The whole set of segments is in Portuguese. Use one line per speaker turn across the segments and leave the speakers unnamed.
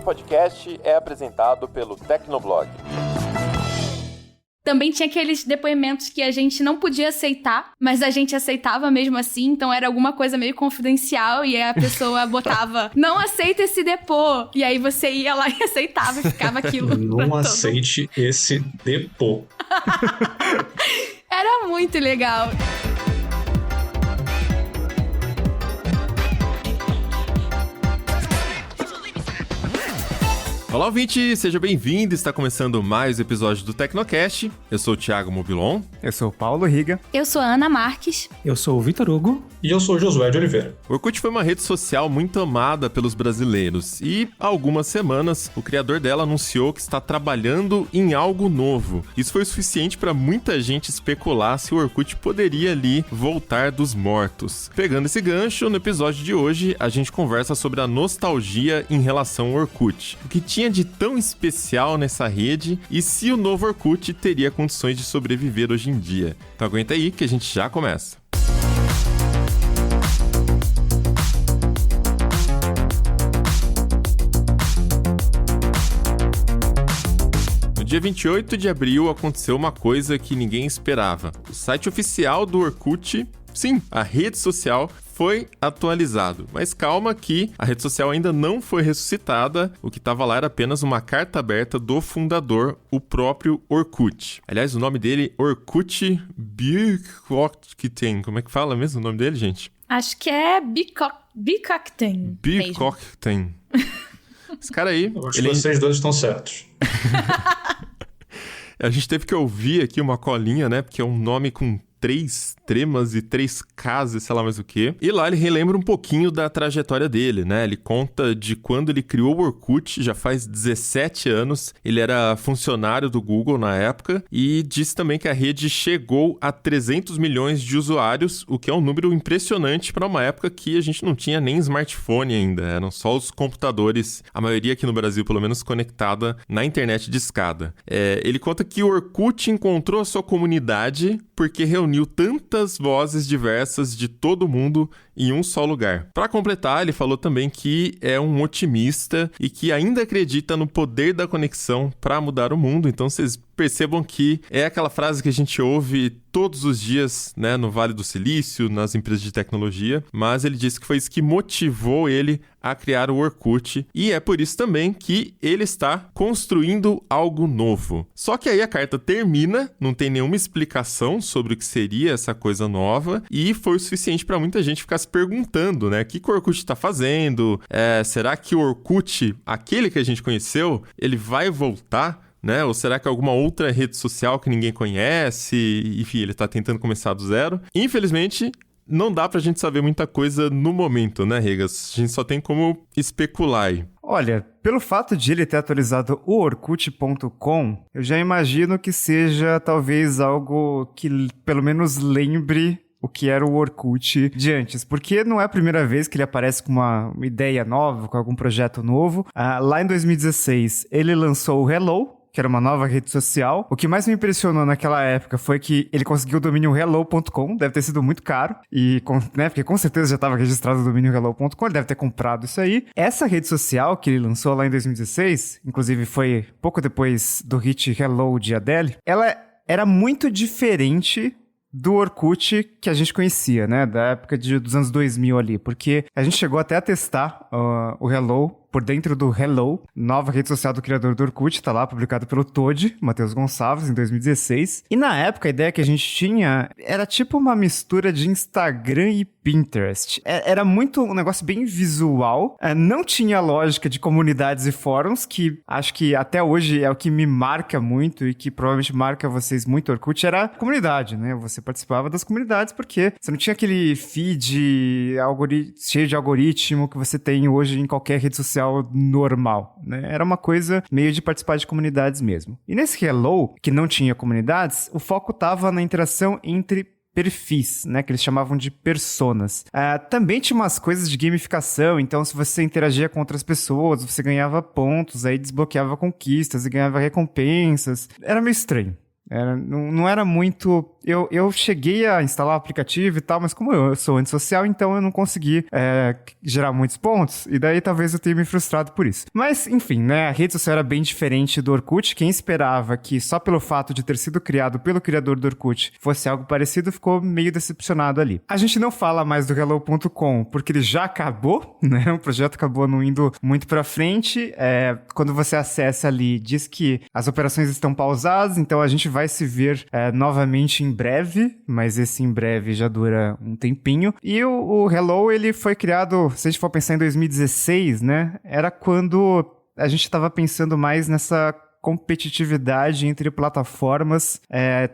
podcast é apresentado pelo Tecnoblog.
Também tinha aqueles depoimentos que a gente não podia aceitar, mas a gente aceitava mesmo assim, então era alguma coisa meio confidencial e a pessoa botava, não aceita esse depô. E aí você ia lá e aceitava e ficava aquilo.
Não aceite esse depô.
Era muito legal.
Olá, ouvinte! Seja bem-vindo! Está começando mais um episódio do Tecnocast. Eu sou o Thiago Mobilon.
Eu sou o Paulo Riga.
Eu sou a Ana Marques.
Eu sou o Vitor Hugo.
E eu sou o Josué de Oliveira.
O Orkut foi uma rede social muito amada pelos brasileiros e, há algumas semanas, o criador dela anunciou que está trabalhando em algo novo. Isso foi o suficiente para muita gente especular se o Orkut poderia ali voltar dos mortos. Pegando esse gancho, no episódio de hoje, a gente conversa sobre a nostalgia em relação ao Orkut. O que tinha de tão especial nessa rede e se o novo Orkut teria condições de sobreviver hoje em dia. Então aguenta aí que a gente já começa. No dia 28 de abril aconteceu uma coisa que ninguém esperava. O site oficial do Orkut, sim, a rede social, foi atualizado. Mas calma que a rede social ainda não foi ressuscitada. O que estava lá era apenas uma carta aberta do fundador, o próprio Orkut. Aliás, o nome dele, Orkut Birkokten. Como é que fala mesmo o nome dele, gente?
Acho que é Birkokten.
Birkokten. Esse cara aí...
Eu acho que vocês dois estão certos.
A gente teve que ouvir aqui uma colinha, né? Porque é um nome com 3 tremas e 3 Ks, sei lá mais o quê. E lá ele relembra um pouquinho da trajetória dele, né? Ele conta de quando ele criou o Orkut, já faz 17 anos. Ele era funcionário do Google na época e diz também que a rede chegou a 300 milhões de usuários, o que é um número impressionante para uma época que a gente não tinha nem smartphone ainda. Eram só os computadores, a maioria aqui no Brasil, pelo menos, conectada na internet de escada. Ele conta que o Orkut encontrou a sua comunidade porque reuniu tantas vozes diversas de todo mundo em um só lugar. Para completar, ele falou também que é um otimista e que ainda acredita no poder da conexão para mudar o mundo. Então vocês percebam que é aquela frase que a gente ouve todos os dias, né, no Vale do Silício, nas empresas de tecnologia, mas ele disse que foi isso que motivou ele a criar o Orkut e é por isso também que ele está construindo algo novo. Só que aí a carta termina, não tem nenhuma explicação sobre o que seria essa coisa nova e foi o suficiente para muita gente ficar se perguntando, né, o que o Orkut está fazendo? Será que o Orkut, aquele que a gente conheceu, ele vai voltar? Né? Ou será que é alguma outra rede social que ninguém conhece? Enfim, ele tá tentando começar do zero. Infelizmente, não dá pra gente saber muita coisa no momento, né, Regas? A gente só tem como especular aí.
Olha, pelo fato de ele ter atualizado o Orkut.com, eu já imagino que seja talvez algo que pelo menos lembre o que era o Orkut de antes, porque não é a primeira vez que ele aparece com uma ideia nova, com algum projeto novo. Lá em 2016, ele lançou o Hello, que era uma nova rede social. O que mais me impressionou naquela época foi que ele conseguiu o domínio hello.com, deve ter sido muito caro, né, porque com certeza já estava registrado o domínio hello.com, ele deve ter comprado isso aí. Essa rede social que ele lançou lá em 2016, inclusive foi pouco depois do hit Hello de Adele, ela era muito diferente do Orkut que a gente conhecia, né, da época dos anos 2000 ali, porque a gente chegou até a testar o Hello por dentro do Hello, nova rede social do criador do Orkut, tá lá, publicado pelo Toad, Matheus Gonçalves, em 2016. E na época, a ideia que a gente tinha era tipo uma mistura de Instagram e Pinterest. Era muito um negócio bem visual, não tinha lógica de comunidades e fóruns, que acho que até hoje é o que me marca muito e que provavelmente marca vocês muito, Orkut, era a comunidade, né? Você participava das comunidades porque você não tinha aquele feed cheio de algoritmo que você tem hoje em qualquer rede social normal, né? Era uma coisa meio de participar de comunidades mesmo. E nesse Hello, que não tinha comunidades, o foco estava na interação entre perfis, né, que eles chamavam de personas. Também tinha umas coisas de gamificação, então se você interagia com outras pessoas, você ganhava pontos, aí desbloqueava conquistas e ganhava recompensas. Era meio estranho. Não era muito eu cheguei a instalar o aplicativo e tal, mas como eu sou antissocial, então eu não consegui gerar muitos pontos, e daí talvez eu tenha me frustrado por isso. Mas, enfim, né, a rede social era bem diferente do Orkut. Quem esperava que só pelo fato de ter sido criado pelo criador do Orkut fosse algo parecido, ficou meio decepcionado ali. A gente não fala mais do Hello.com, porque ele já acabou, né, o projeto acabou não indo muito pra frente. Quando você acessa ali, diz que as operações estão pausadas, então a gente vai se ver novamente em breve, mas esse em breve já dura um tempinho. E o Hello, ele foi criado, se a gente for pensar em 2016, né, era quando a gente estava pensando mais nessa competitividade entre plataformas,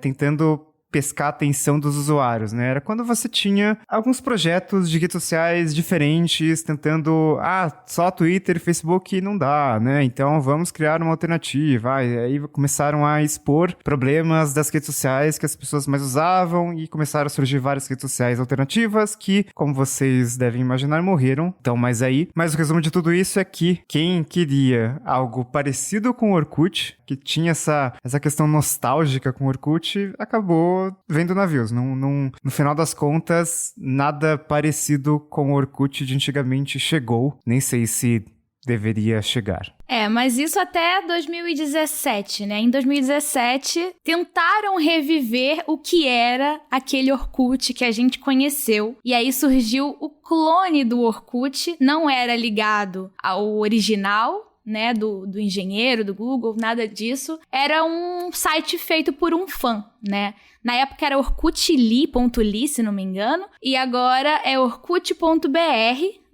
tentando pescar a atenção dos usuários, né? Era quando você tinha alguns projetos de redes sociais diferentes, tentando, só Twitter e Facebook não dá, né? Então vamos criar uma alternativa. Aí começaram a expor problemas das redes sociais que as pessoas mais usavam e começaram a surgir várias redes sociais alternativas que, como vocês devem imaginar, morreram. Então, mas o resumo de tudo isso é que quem queria algo parecido com o Orkut, que tinha essa questão nostálgica com o Orkut, acabou vendo navios. No final das contas, nada parecido com o Orkut de antigamente chegou. Nem sei se deveria chegar.
Mas isso até 2017, né? Em 2017, tentaram reviver o que era aquele Orkut que a gente conheceu. E aí surgiu o clone do Orkut, não era ligado ao original, né, do engenheiro, do Google, nada disso. Era um site feito por um fã, né? Na época era orkutli.ly, se não me engano, e agora é orkut.br,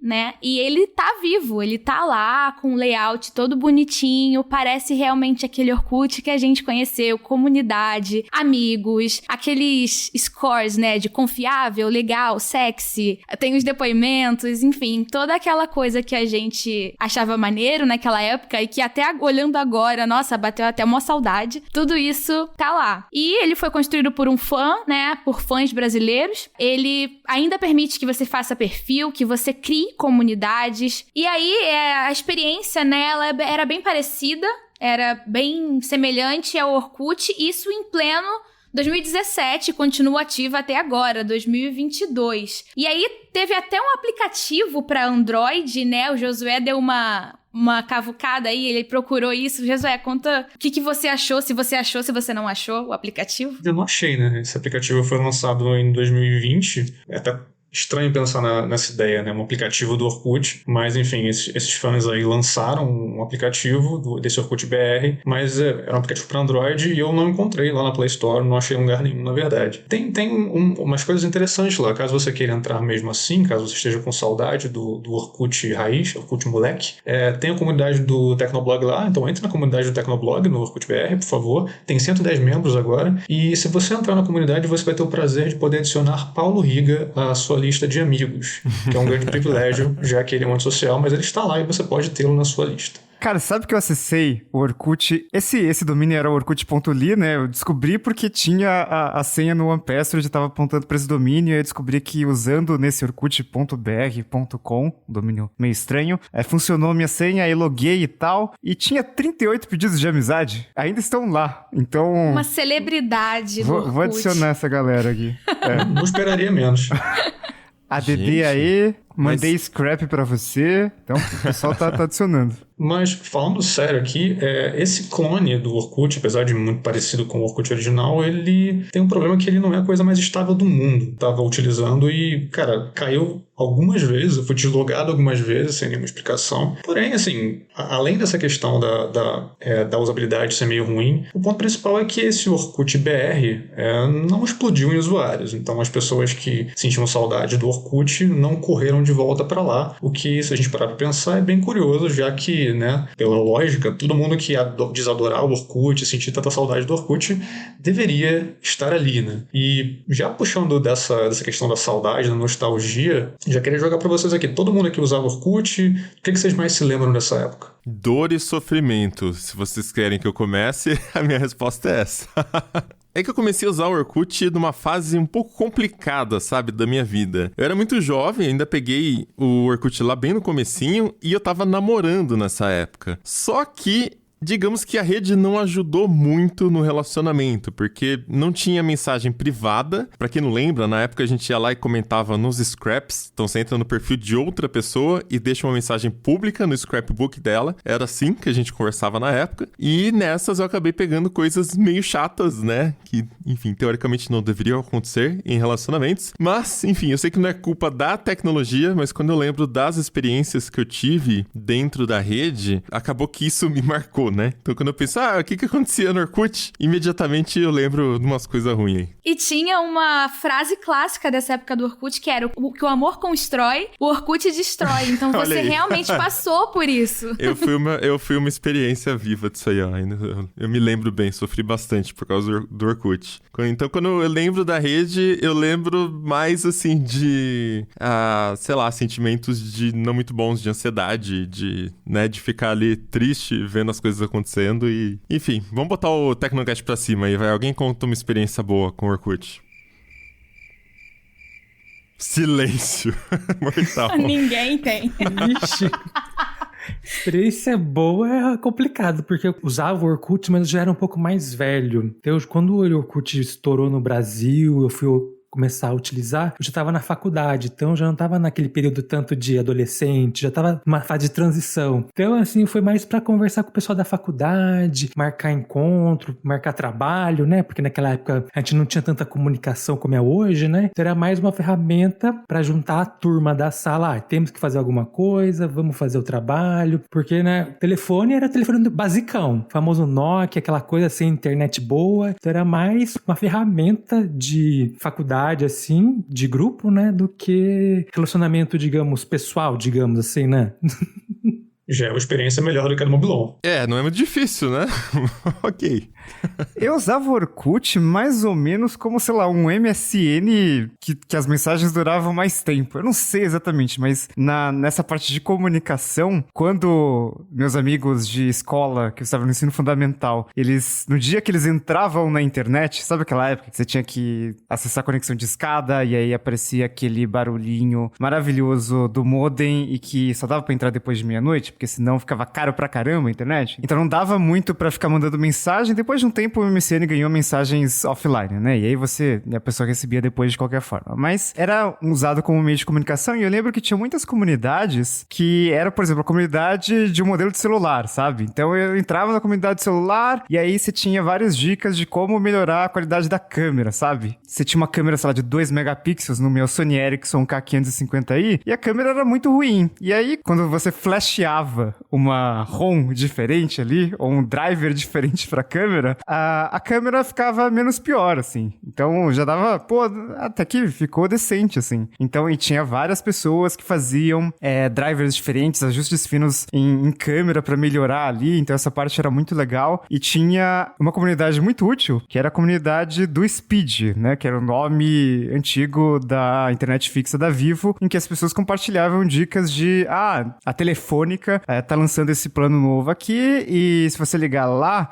né? E ele tá vivo, ele tá lá com um layout todo bonitinho, parece realmente aquele Orkut que a gente conheceu, comunidade, amigos, aqueles scores, né, de confiável, legal, sexy, tem os depoimentos, enfim, toda aquela coisa que a gente achava maneiro naquela época e que até olhando agora, nossa, bateu até uma saudade, tudo isso tá lá. E ele foi construído por um fã, né, por fãs brasileiros. Ele ainda permite que você faça perfil, que você crie comunidades. E aí, a experiência nela era bem parecida, era bem semelhante ao Orkut, isso em pleno 2017, continua ativa até agora, 2022. E aí, teve até um aplicativo para Android, né? O Josué deu uma cavucada aí, ele procurou isso. Josué, conta o que você achou, se você não achou o aplicativo.
Eu não achei, né? Esse aplicativo foi lançado em 2020, até estranho pensar nessa ideia, né? Um aplicativo do Orkut, mas enfim, esses fãs aí lançaram um aplicativo desse Orkut BR, mas era um aplicativo para Android e eu não encontrei lá na Play Store, não achei em lugar nenhum, na verdade. Tem umas coisas interessantes lá, caso você queira entrar mesmo assim, caso você esteja com saudade do Orkut raiz, Orkut moleque, tem a comunidade do Tecnoblog lá, então entre na comunidade do Tecnoblog, no Orkut BR, por favor, tem 110 membros agora, e se você entrar na comunidade, você vai ter o prazer de poder adicionar Paulo Riga à sua lista de amigos, que é um grande privilégio, já que ele é um antissocial, mas ele está lá e você pode tê-lo na sua lista.
Cara, sabe que eu acessei o Orkut? Esse domínio era o orkut.ly, né? Eu descobri porque tinha a senha no OnePassword, eu tava apontando pra esse domínio, e eu descobri que usando nesse orkut.br.com, domínio meio estranho, funcionou minha senha, aí loguei e tal, e tinha 38 pedidos de amizade. Ainda estão lá, então...
Uma celebridade do Orkut.
Vou adicionar essa galera aqui.
Não esperaria menos.
ADD aí, mandei scrap pra você, então o pessoal tá adicionando.
Mas, falando sério aqui, esse clone do Orkut, apesar de muito parecido com o Orkut original, ele tem um problema que ele não é a coisa mais estável do mundo. Tava utilizando e, cara, caiu algumas vezes, eu fui deslogado algumas vezes, sem nenhuma explicação. Porém, assim, além dessa questão da usabilidade ser meio ruim, o ponto principal é que esse Orkut BR não explodiu em usuários. Então, as pessoas que sentiam saudade do Orkut não correram de volta para lá, o que, se a gente parar para pensar, é bem curioso, já que, né, pela lógica, todo mundo que diz adorar o Orkut, sentir tanta saudade do Orkut, deveria estar ali, né? E já puxando dessa questão da saudade, da nostalgia, já queria jogar pra vocês aqui. Todo mundo aqui usava Orkut. O que vocês mais se lembram dessa época?
Dor e sofrimento. Se vocês querem que eu comece, a minha resposta é essa. É que eu comecei a usar o Orkut numa fase um pouco complicada, sabe, da minha vida. Eu era muito jovem, ainda peguei o Orkut lá bem no comecinho e eu tava namorando nessa época. Só que Digamos que a rede não ajudou muito no relacionamento, porque não tinha mensagem privada. Pra quem não lembra, na época a gente ia lá e comentava nos scraps. Então você entra no perfil de outra pessoa e deixa uma mensagem pública no scrapbook dela. Era assim que a gente conversava na época. E nessas eu acabei pegando coisas meio chatas, né? Que, enfim, teoricamente não deveriam acontecer em relacionamentos. Mas, enfim, eu sei que não é culpa da tecnologia, mas quando eu lembro das experiências que eu tive dentro da rede, acabou que isso me marcou, né? Então quando eu penso, o que acontecia no Orkut? Imediatamente eu lembro de umas coisas ruins aí.
E tinha uma frase clássica dessa época do Orkut, que era o que o amor constrói, o Orkut destrói. Então você realmente passou por isso.
Eu fui uma experiência viva disso aí, ó. Eu me lembro bem, sofri bastante por causa do Orkut. Então quando eu lembro da rede, eu lembro mais, assim, de, sei lá, sentimentos de não muito bons, de ansiedade, de ficar ali triste vendo as coisas acontecendo e... Enfim, vamos botar o Tecnocast pra cima aí, vai. Alguém conta uma experiência boa com o Orkut. Silêncio. Mortal.
Ninguém tem.
Ixi. Experiência boa é complicado, porque eu usava o Orkut, mas eu já era um pouco mais velho. Então, quando o Orkut estourou no Brasil, eu fui começar a utilizar, eu já estava na faculdade, então já não estava naquele período tanto de adolescente, já estava numa fase de transição. Então, assim, foi mais para conversar com o pessoal da faculdade, marcar encontro, marcar trabalho, né? Porque naquela época a gente não tinha tanta comunicação como é hoje, né? Então era mais uma ferramenta para juntar a turma da sala. Temos que fazer alguma coisa, vamos fazer o trabalho, porque, né, telefone era telefone basicão, famoso Nokia, aquela coisa sem internet boa. Então era mais uma ferramenta de faculdade, assim, de grupo, né, do que relacionamento, digamos, pessoal, digamos assim, né?
Já é uma experiência melhor do que a do Mobilon.
Não é muito difícil, né? Ok.
Eu usava o Orkut mais ou menos como, sei lá, um MSN que as mensagens duravam mais tempo. Eu não sei exatamente, mas nessa parte de comunicação, quando meus amigos de escola, que eu estava no ensino fundamental, no dia que eles entravam na internet, sabe aquela época que você tinha que acessar a conexão de escada e aí aparecia aquele barulhinho maravilhoso do modem e que só dava pra entrar depois de meia-noite, porque senão ficava caro pra caramba a internet. Então não dava muito pra ficar mandando mensagem. Depois de um tempo o MSN ganhou mensagens offline, né? E aí a pessoa recebia depois de qualquer forma. Mas era usado como meio de comunicação e eu lembro que tinha muitas comunidades que era, por exemplo, a comunidade de um modelo de celular, sabe? Então eu entrava na comunidade de celular e aí você tinha várias dicas de como melhorar a qualidade da câmera, sabe? Você tinha uma câmera, sei lá, de 2 megapixels no meu Sony Ericsson K550i e a câmera era muito ruim. E aí, quando você flasheava uma ROM diferente ali, ou um driver diferente pra câmera, a câmera ficava menos pior, assim. Então já dava, até que ficou decente, assim. Então, e tinha várias pessoas que faziam drivers diferentes, ajustes finos em câmera pra melhorar ali, então essa parte era muito legal. E tinha uma comunidade muito útil, que era a comunidade do Speed, né, que era o nome antigo da internet fixa da Vivo, em que as pessoas compartilhavam dicas de, a Telefônica tá lançando esse plano novo aqui, e se você ligar lá,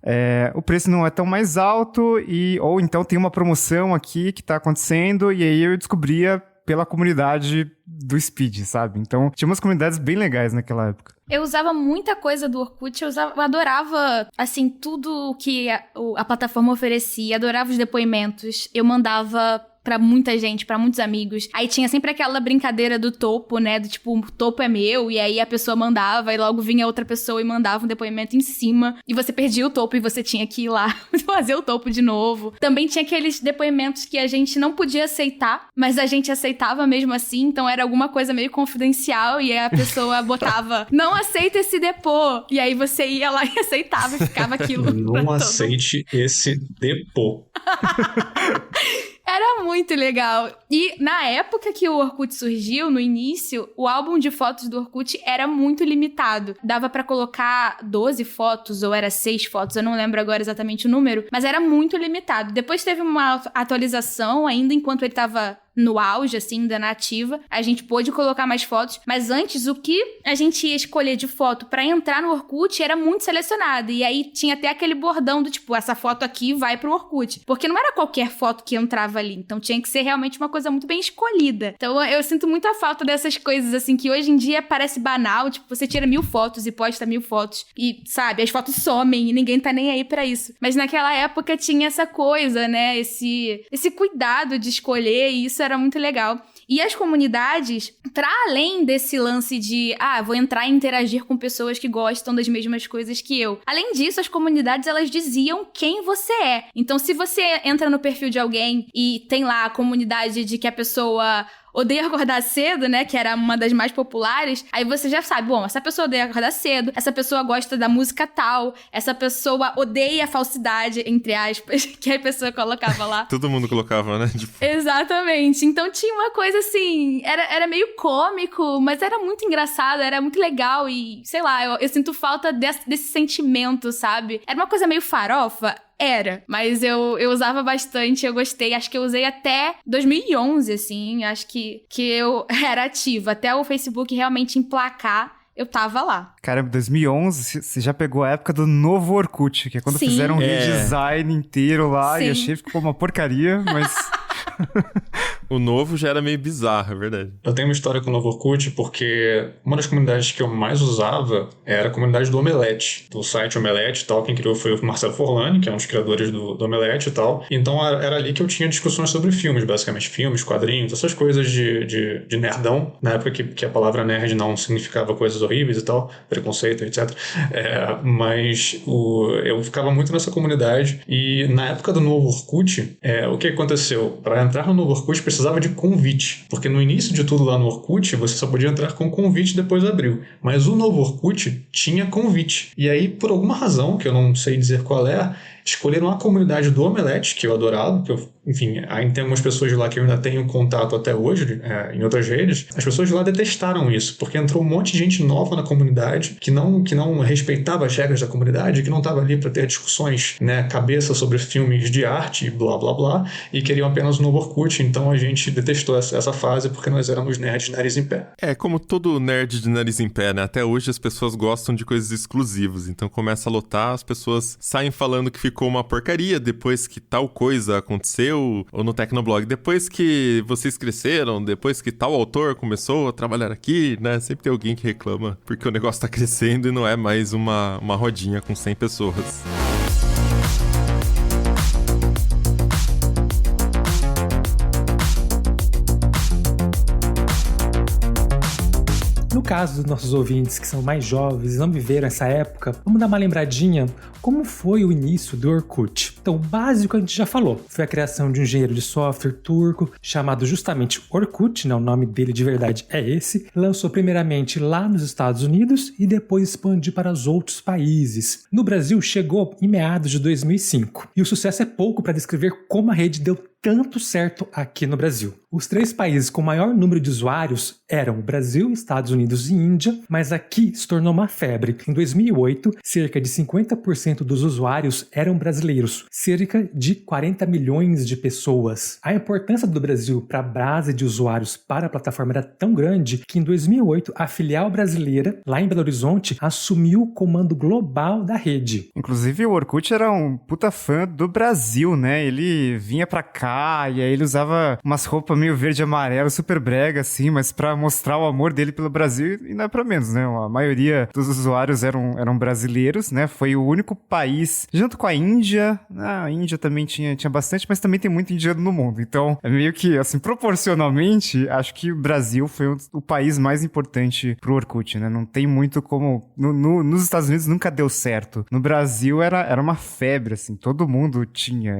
o preço não é tão mais alto, ou então tem uma promoção aqui que tá acontecendo, e aí eu descobria pela comunidade do Speed, sabe? Então, tinha umas comunidades bem legais naquela época.
Eu usava muita coisa do Orkut, eu adorava, assim, tudo que a plataforma oferecia, adorava os depoimentos, eu mandava pra muita gente, pra muitos amigos. Aí tinha sempre aquela brincadeira do topo, né? Do tipo, o topo é meu, e aí a pessoa mandava, e logo vinha outra pessoa e mandava um depoimento em cima, e você perdia o topo e você tinha que ir lá fazer o topo de novo. Também tinha aqueles depoimentos que a gente não podia aceitar, mas a gente aceitava mesmo assim, então era alguma coisa meio confidencial, e aí a pessoa botava, não aceita esse depô, e aí você ia lá e aceitava e ficava aquilo.
Não aceite esse depô.
Era muito legal. E na época que o Orkut surgiu, no início, o álbum de fotos do Orkut era muito limitado. Dava pra colocar 12 fotos, ou era 6 fotos, eu não lembro agora exatamente o número, mas era muito limitado. Depois teve uma atualização, ainda enquanto ele tava no auge, assim, da nativa, a gente pôde colocar mais fotos, mas antes o que a gente ia escolher de foto pra entrar no Orkut era muito selecionado, e aí tinha até aquele bordão do tipo, essa foto aqui vai pro Orkut, porque não era qualquer foto que entrava ali, então tinha que ser realmente uma coisa muito bem escolhida. Então eu sinto muita falta dessas coisas, assim, que hoje em dia parece banal, tipo, você tira 1000 fotos e posta 1000 fotos, e, sabe, as fotos somem e ninguém tá nem aí pra isso. Mas naquela época tinha essa coisa, né, esse cuidado de escolher, e isso era muito legal. E as comunidades, para além desse lance de, vou entrar e interagir com pessoas que gostam das mesmas coisas que eu. Além disso, as comunidades, elas diziam quem você é. Então, se você entra no perfil de alguém e tem lá a comunidade de que a pessoa odeia acordar cedo, né, que era uma das mais populares, aí você já sabe, bom, essa pessoa odeia acordar cedo, essa pessoa gosta da música tal, essa pessoa odeia a falsidade, entre aspas, que a pessoa colocava lá.
Todo mundo colocava, né?
Exatamente. Então tinha uma coisa assim, era meio cômico, mas era muito engraçado, era muito legal e, sei lá, eu sinto falta desse sentimento, sabe? Era uma coisa meio farofa. Era, mas eu usava bastante, eu gostei, acho que eu usei até 2011, assim, acho que eu era ativa, até o Facebook realmente emplacar, eu tava lá.
Caramba, 2011, você já pegou a época do novo Orkut, que é quando fizeram um redesign inteiro lá. Sim. E achei que ficou uma porcaria, mas...
O novo já era meio bizarro, é verdade.
Eu tenho uma história com o novo Orkut porque uma das comunidades que eu mais usava era a comunidade do Omelete, do site Omelete e tal. Quem criou foi o Marcelo Forlani, que é um dos criadores do Omelete e tal. Então era ali que eu tinha discussões sobre filmes, basicamente. Filmes, quadrinhos, essas coisas de nerdão. Na época que a palavra nerd não significava coisas horríveis e tal, preconceito, etc. Mas eu ficava muito nessa comunidade. E na época do novo Orkut, o que aconteceu? Para entrar no novo Orkut precisava de convite, porque no início de tudo lá no Orkut você só podia entrar com convite, depois abriu. Mas o novo Orkut tinha convite. E aí, por alguma razão, que eu não sei dizer qual é, escolheram a comunidade do Omelete, que eu adorava, que enfim, aí tem algumas pessoas de lá que eu ainda tenho contato até hoje, em outras redes. As pessoas de lá detestaram isso, porque entrou um monte de gente nova na comunidade, que não respeitava as regras da comunidade, que não estava ali para ter discussões, né, cabeça sobre filmes de arte e blá blá blá, e queriam apenas o novo Orkut. Então a gente detestou essa fase, porque nós éramos nerds de nariz em pé.
Como todo nerd de nariz em pé, né? Até hoje as pessoas gostam de coisas exclusivas, então começa a lotar, as pessoas saem falando que ficou uma porcaria depois que tal coisa aconteceu, ou no Tecnoblog, depois que vocês cresceram, depois que tal autor começou a trabalhar aqui, né? Sempre tem alguém que reclama porque o negócio tá crescendo e não é mais uma rodinha com 100 pessoas.
No caso dos nossos ouvintes que são mais jovens e não viveram essa época, vamos dar uma lembradinha como foi o início do Orkut. Então, o básico a gente já falou. Foi a criação de um engenheiro de software turco chamado justamente Orkut, né? O nome dele de verdade é esse. Lançou primeiramente lá nos Estados Unidos e depois expandiu para os outros países. No Brasil, chegou em meados de 2005. E o sucesso é pouco para descrever como a rede deu tanto certo aqui no Brasil. Os 3 países com maior número de usuários eram o Brasil, Estados Unidos e Índia, mas aqui se tornou uma febre. Em 2008, cerca de 50% dos usuários eram brasileiros, cerca de 40 milhões de pessoas. A importância do Brasil para a base de usuários para a plataforma era tão grande que em 2008 a filial brasileira, lá em Belo Horizonte, assumiu o comando global da rede.
Inclusive o Orkut era um puta fã do Brasil, né? Ele vinha pra cá e aí ele usava umas roupas meio verde e amarelo, super brega, assim, mas pra mostrar o amor dele pelo Brasil, e não é pra menos, né? A maioria dos usuários eram brasileiros, né? Foi o único país, junto com a Índia também tinha bastante, mas também tem muito indiano no mundo. Então, é meio que, assim, proporcionalmente, acho que o Brasil foi o país mais importante pro Orkut, né? Não tem muito como... Nos Estados Unidos nunca deu certo. No Brasil era uma febre, assim, todo mundo tinha.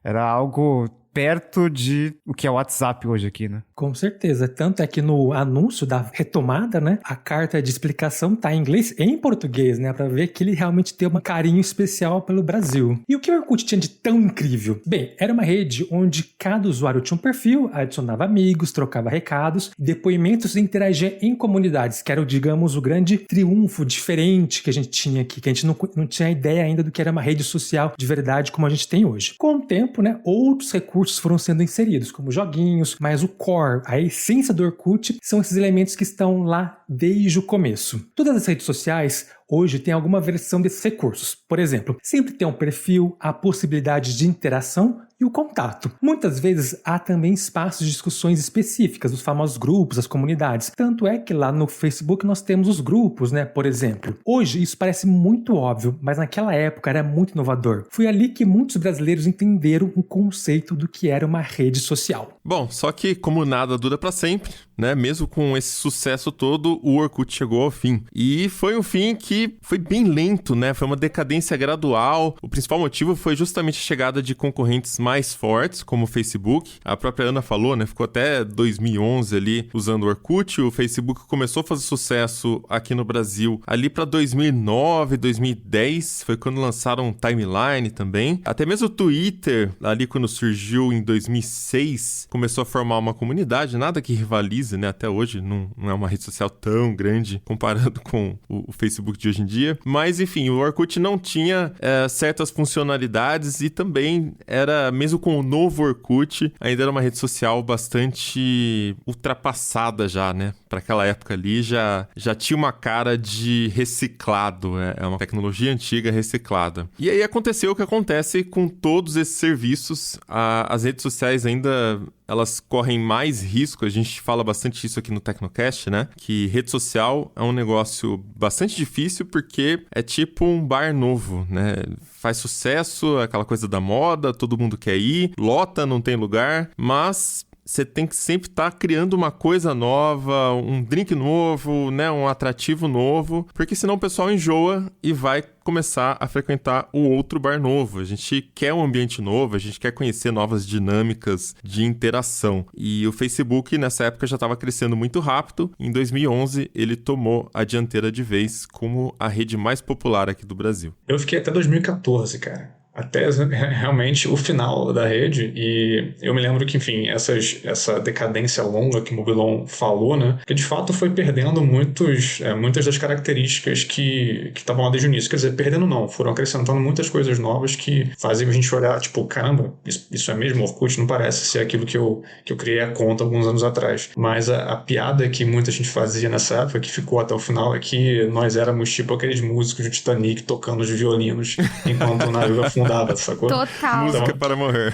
Era algo perto de o que é o WhatsApp hoje aqui, né?
Com certeza. Tanto é que no anúncio da retomada, né, a carta de explicação tá em inglês e em português, né, pra ver que ele realmente tem um carinho especial pelo Brasil. E o que o Orkut tinha de tão incrível? Bem, era uma rede onde cada usuário tinha um perfil, adicionava amigos, trocava recados, depoimentos e interagia em comunidades, que era, digamos, o grande triunfo diferente que a gente tinha aqui, que a gente não tinha ideia ainda do que era uma rede social de verdade como a gente tem hoje. Com o tempo, né, outros recursos recursos foram sendo inseridos, como joguinhos, mas o core, a essência do Orkut, são esses elementos que estão lá desde o começo. Todas as redes sociais hoje têm alguma versão desses recursos. Por exemplo, sempre tem um perfil, a possibilidade de interação e o contato. Muitas vezes há também espaços de discussões específicas, os famosos grupos, as comunidades. Tanto é que lá no Facebook nós temos os grupos, né, por exemplo. Hoje isso parece muito óbvio, mas naquela época era muito inovador. Foi ali que muitos brasileiros entenderam o conceito do que era uma rede social.
Bom, só que como nada dura pra sempre, né, mesmo com esse sucesso todo, o Orkut chegou ao fim. E foi um fim que foi bem lento, né, foi uma decadência gradual. O principal motivo foi justamente a chegada de concorrentes mais fortes, como o Facebook. A própria Ana falou, né, ficou até 2011 ali usando o Orkut. O Facebook começou a fazer sucesso aqui no Brasil ali pra 2009, 2010, foi quando lançaram Timeline também. Até mesmo o Twitter, ali quando surgiu em 2006, começou a formar uma comunidade, nada que rivalize, né, até hoje, não é uma rede social tão grande comparado com o Facebook de hoje em dia. Mas, enfim, o Orkut não tinha certas funcionalidades e também era, mesmo com o novo Orkut, ainda era uma rede social bastante ultrapassada já, né? Para aquela época ali já tinha uma cara de reciclado, é uma tecnologia antiga reciclada. E aí aconteceu o que acontece com todos esses serviços, as redes sociais ainda elas correm mais risco, a gente fala bastante isso aqui no Tecnocast, né? Que rede social é um negócio bastante difícil porque é tipo um bar novo, né? Faz sucesso, aquela coisa da moda, todo mundo quer ir, lota, não tem lugar, mas você tem que sempre estar criando uma coisa nova, um drink novo, né, um atrativo novo, porque senão o pessoal enjoa e vai começar a frequentar o outro bar novo. A gente quer um ambiente novo, a gente quer conhecer novas dinâmicas de interação. E o Facebook, nessa época, já estava crescendo muito rápido. Em 2011, ele tomou a dianteira de vez como a rede mais popular aqui do Brasil.
Eu fiquei até 2014, cara. Até realmente o final da rede, e eu me lembro que, enfim, essa decadência longa que o Mobilon falou, né, que de fato foi perdendo muitas das características que estavam lá desde o início. Quer dizer, perdendo não, foram acrescentando muitas coisas novas que faziam a gente olhar, tipo, caramba, isso é mesmo Orkut? Não parece ser aquilo que eu criei a conta alguns anos atrás. Mas a piada que muita gente fazia nessa época, que ficou até o final, é que nós éramos tipo aqueles músicos do Titanic tocando os violinos enquanto o navio afundava. Sacou?
Total.
Música para morrer.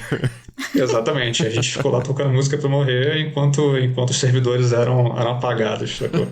Exatamente. A gente ficou lá tocando música para morrer enquanto os servidores eram apagados. Sacou?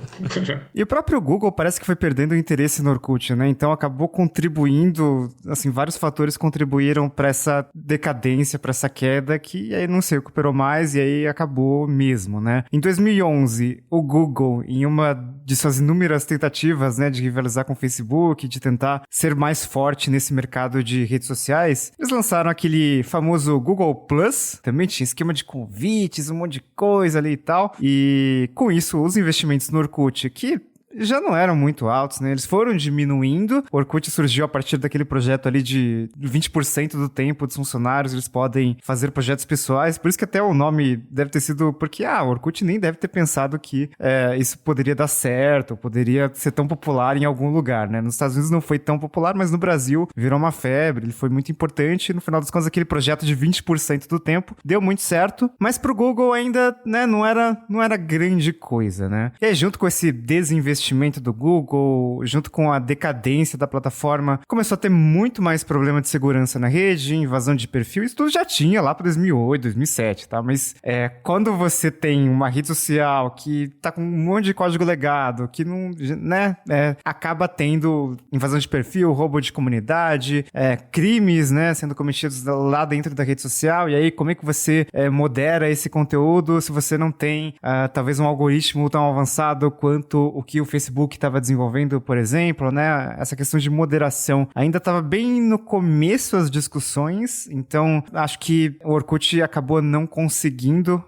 E o próprio Google parece que foi perdendo o interesse no Orkut, né? Então acabou contribuindo, assim, vários fatores contribuíram para essa decadência, para essa queda que aí não se recuperou mais e aí acabou mesmo, né? Em 2011, o Google, em uma de suas inúmeras tentativas, né, de rivalizar com o Facebook, de tentar ser mais forte nesse mercado de redes sociais, eles lançaram aquele famoso Google Plus, também tinha esquema de convites, um monte de coisa ali e tal, e com isso os investimentos no Orkut, que já não eram muito altos, né? Eles foram diminuindo. O Orkut surgiu a partir daquele projeto ali de 20% do tempo dos funcionários, eles podem fazer projetos pessoais. Por isso que até o nome deve ter sido... Porque, o Orkut nem deve ter pensado que isso poderia dar certo, poderia ser tão popular em algum lugar, né? Nos Estados Unidos não foi tão popular, mas no Brasil virou uma febre, ele foi muito importante. No final das contas, aquele projeto de 20% do tempo deu muito certo, mas pro Google ainda, né, não era grande coisa, né? E aí, junto com esse desinvestimento do Google, junto com a decadência da plataforma, começou a ter muito mais problema de segurança na rede, invasão de perfil, isso tudo já tinha lá para 2008, 2007, tá? Mas quando você tem uma rede social que tá com um monte de código legado, que não, né, acaba tendo invasão de perfil, roubo de comunidade, crimes, né, sendo cometidos lá dentro da rede social, e aí como é que você modera esse conteúdo se você não tem talvez um algoritmo tão avançado quanto o que o Facebook estava desenvolvendo, por exemplo, né? Essa questão de moderação ainda estava bem no começo as discussões, então acho que o Orkut acabou não conseguindo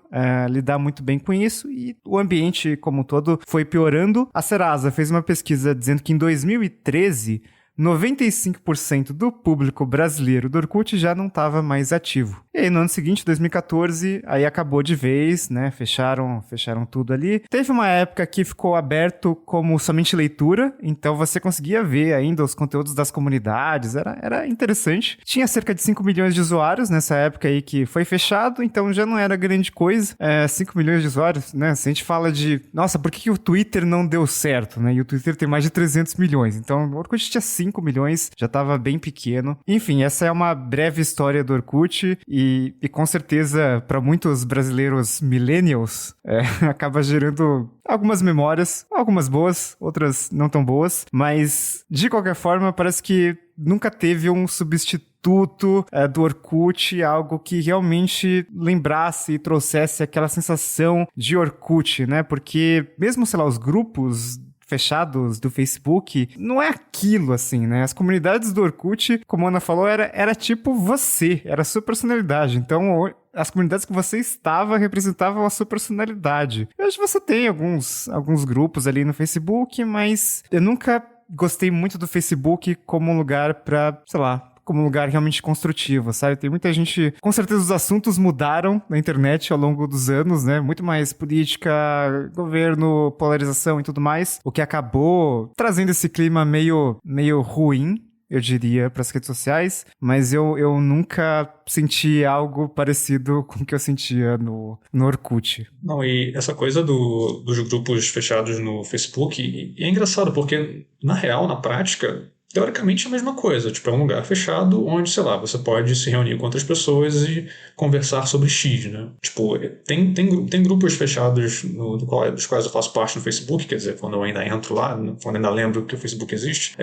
lidar muito bem com isso e o ambiente como um todo foi piorando. A Serasa fez uma pesquisa dizendo que em 2013 95% do público brasileiro do Orkut já não estava mais ativo. E aí, no ano seguinte, 2014, aí acabou de vez, né? Fecharam tudo ali. Teve uma época que ficou aberto como somente leitura, então você conseguia ver ainda os conteúdos das comunidades, era interessante. Tinha cerca de 5 milhões de usuários nessa época aí que foi fechado, então já não era grande coisa. 5 milhões de usuários, né? Se a gente fala de, nossa, por que o Twitter não deu certo, né? E o Twitter tem mais de 300 milhões, então o Orkut tinha 5 milhões, já estava bem pequeno. Enfim, essa é uma breve história do Orkut e com certeza para muitos brasileiros millennials acaba gerando algumas memórias, algumas boas, outras não tão boas, mas de qualquer forma parece que nunca teve um substituto do Orkut, algo que realmente lembrasse e trouxesse aquela sensação de Orkut, né? Porque mesmo, sei lá, os grupos fechados do Facebook, não é aquilo, assim, né? As comunidades do Orkut, como a Ana falou, era tipo você, era a sua personalidade. Então, as comunidades que você estava representavam a sua personalidade. Hoje você tem alguns grupos ali no Facebook, mas eu nunca gostei muito do Facebook como um lugar pra, sei lá, como um lugar realmente construtivo, sabe? Tem muita gente... Com certeza os assuntos mudaram na internet ao longo dos anos, né? Muito mais política, governo, polarização e tudo mais, o que acabou trazendo esse clima meio ruim, eu diria, para as redes sociais, mas eu nunca senti algo parecido com o que eu sentia no Orkut.
Não, e essa coisa dos grupos fechados no Facebook, e é engraçado porque, na real, na prática, teoricamente é a mesma coisa, tipo, é um lugar fechado onde, sei lá, você pode se reunir com outras pessoas e conversar sobre X, né? Tipo, tem grupos fechados dos quais eu faço parte no Facebook, quer dizer, quando eu ainda entro lá, quando eu ainda lembro que o Facebook existe,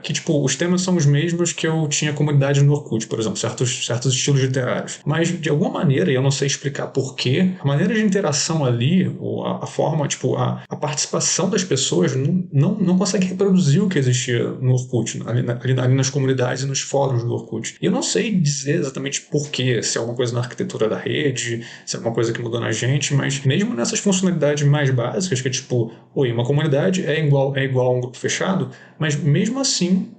que, tipo, os temas são os mesmos que eu tinha comunidade no Orkut, por exemplo, certos estilos literários. Mas, de alguma maneira, e eu não sei explicar porquê, a maneira de interação ali, ou a forma, tipo, a participação das pessoas não consegue reproduzir o que existia no Orkut, ali nas comunidades e nos fóruns do Orkut. E eu não sei dizer exatamente porquê, se é alguma coisa na arquitetura da rede, se é alguma coisa que mudou na gente, mas mesmo nessas funcionalidades mais básicas, que é tipo, uma comunidade é igual a um grupo fechado, mas mesmo assim,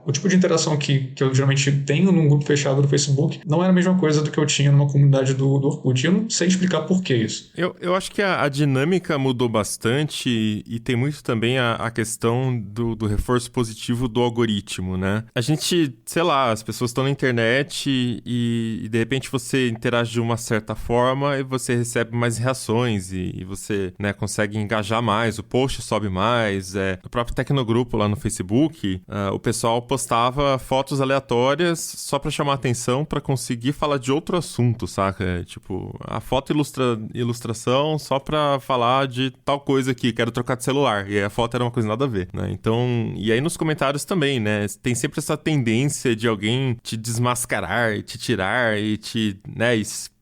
o tipo de interação que eu geralmente tenho num grupo fechado do Facebook não era a mesma coisa do que eu tinha numa comunidade do Orkut. E eu não sei explicar por que isso.
Eu acho que a dinâmica mudou bastante e tem muito também a questão do reforço positivo do algoritmo, né? A gente, sei lá, as pessoas estão na internet e de repente você interage de uma certa forma e você recebe mais reações e você, né, consegue engajar mais, o post sobe mais. No próprio Tecnogrupo lá no Facebook, o pessoal postava fotos aleatórias só pra chamar atenção, pra conseguir falar de outro assunto, saca? Tipo, a foto ilustração só pra falar de tal coisa aqui, quero trocar de celular. E aí a foto era uma coisa nada a ver, né? Então, e aí nos comentários também, né? Tem sempre essa tendência de alguém te desmascarar, te tirar e te, né,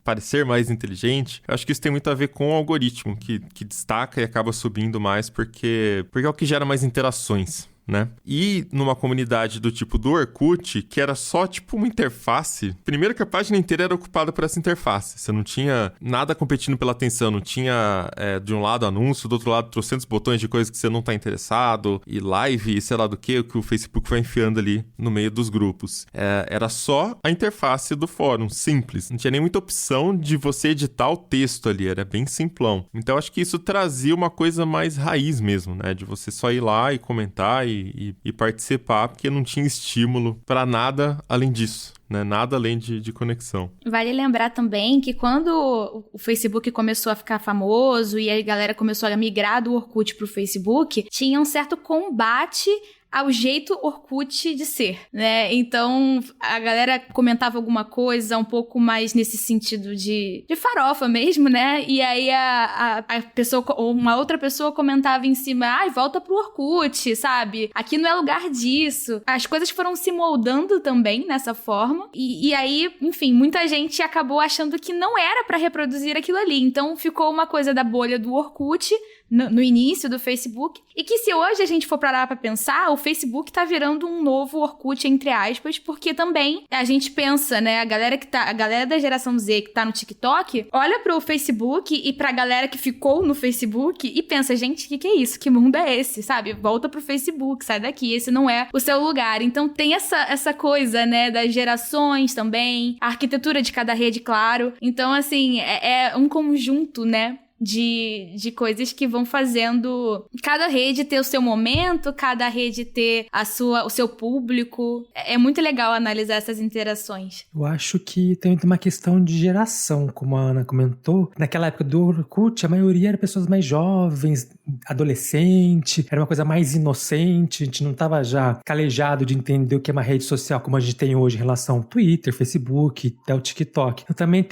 parecer mais inteligente. Eu acho que isso tem muito a ver com o algoritmo, que destaca e acaba subindo mais porque é o que gera mais interações, né? E numa comunidade do tipo do Orkut, que era só tipo uma interface, primeiro que a página inteira era ocupada por essa interface, você não tinha nada competindo pela atenção, não tinha de um lado anúncio, do outro lado trocentos botões de coisas que você não tá interessado, e live, e sei lá do que o Facebook vai enfiando ali no meio dos grupos. Era só a interface do fórum, simples, não tinha nem muita opção de você editar o texto ali, era bem simplão. Então acho que isso trazia uma coisa mais raiz mesmo, né, de você só ir lá e comentar e participar, porque não tinha estímulo para nada além disso, né? Nada além de conexão.
Vale lembrar também que quando o Facebook começou a ficar famoso e a galera começou a migrar do Orkut pro Facebook, tinha um certo combate ao jeito Orkut de ser, né? Então, a galera comentava alguma coisa um pouco mais nesse sentido de farofa mesmo, né? E aí a pessoa, ou uma outra pessoa comentava em cima, volta pro Orkut, sabe? Aqui não é lugar disso. As coisas foram se moldando também nessa forma. E aí, enfim, muita gente acabou achando que não era pra reproduzir aquilo ali. Então, ficou uma coisa da bolha do Orkut, no início do Facebook. E que se hoje a gente for parar pra pensar, o Facebook tá virando um novo Orkut, entre aspas, porque também a gente pensa, né, a galera da geração Z que tá no TikTok, olha pro Facebook e pra galera que ficou no Facebook e pensa, gente, o que é isso? Que mundo é esse, sabe? Volta pro Facebook, sai daqui, esse não é o seu lugar. Então tem essa coisa, né, das gerações também, a arquitetura de cada rede, claro. Então, assim, é um conjunto, né, de coisas que vão fazendo cada rede ter o seu momento, cada rede ter o seu público. É muito legal analisar essas interações.
Eu acho que tem uma questão de geração, como a Ana comentou. Naquela época do Orkut, a maioria era pessoas mais jovens, adolescente, era uma coisa mais inocente, a gente não estava já calejado de entender o que é uma rede social como a gente tem hoje em relação ao Twitter, Facebook, até o TikTok. Então, também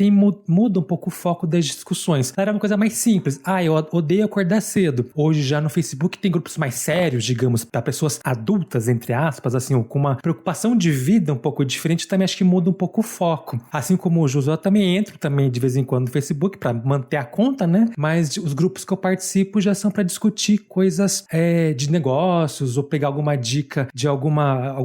muda um pouco o foco das discussões. Era uma coisa mais simples. Eu odeio acordar cedo. Hoje já no Facebook tem grupos mais sérios, digamos, para pessoas adultas, entre aspas, assim, com uma preocupação de vida um pouco diferente, também acho que muda um pouco o foco. Assim como o Josué, também entro também de vez em quando no Facebook para manter a conta, né? Mas os grupos que eu participo já são para discutir coisas de negócios ou pegar alguma dica de algum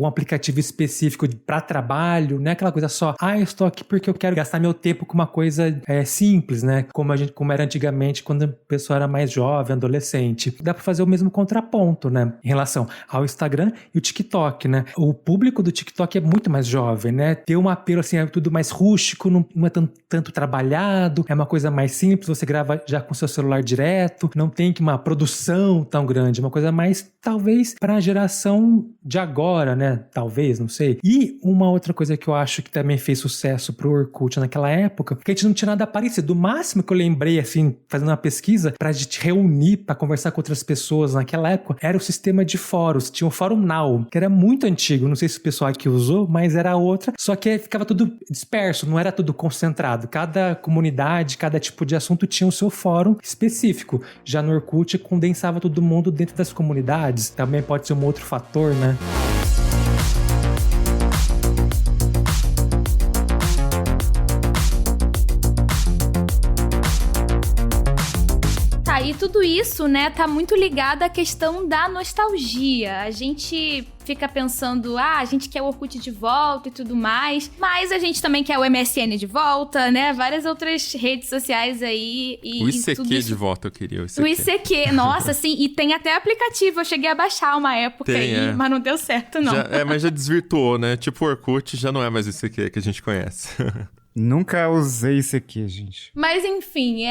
aplicativo específico para trabalho, né? Aquela coisa só, eu estou aqui porque eu quero gastar meu tempo com uma coisa simples, né? Como era antigamente, quando a pessoa era mais jovem, adolescente. Dá para fazer o mesmo contraponto, né? Em relação ao Instagram e o TikTok, né? O público do TikTok é muito mais jovem, né? Tem um apelo, assim, é tudo mais rústico, não é tanto trabalhado, é uma coisa mais simples, você grava já com seu celular direto, não tem que uma produção tão grande, é uma coisa mais, talvez, para a geração de agora, né? Talvez, não sei. E uma outra coisa que eu acho que também fez sucesso pro Orkut naquela época, que a gente não tinha nada parecido. O máximo que eu lembrei, assim, fazendo uma pesquisa pra gente reunir, pra conversar com outras pessoas naquela época, era o sistema de fóruns. Tinha o Fórum Now, que era muito antigo, não sei se o pessoal aqui usou, mas era outra, só que ficava tudo disperso, não era tudo concentrado. Cada comunidade, cada tipo de assunto tinha o seu fórum específico. Já no Orkut, condensava todo mundo dentro das comunidades. Também pode ser um outro fator, né?
E tudo isso, né, tá muito ligado à questão da nostalgia. A gente fica pensando, a gente quer o Orkut de volta e tudo mais, mas a gente também quer o MSN de volta, né, várias outras redes sociais aí.
O ICQ de volta eu queria,
o ICQ, nossa, sim, e tem até aplicativo, eu cheguei a baixar uma época mas não deu certo, não.
Mas já desvirtuou, né, tipo o Orkut já não é mais o ICQ que a gente conhece.
Nunca usei isso aqui, gente.
Mas enfim,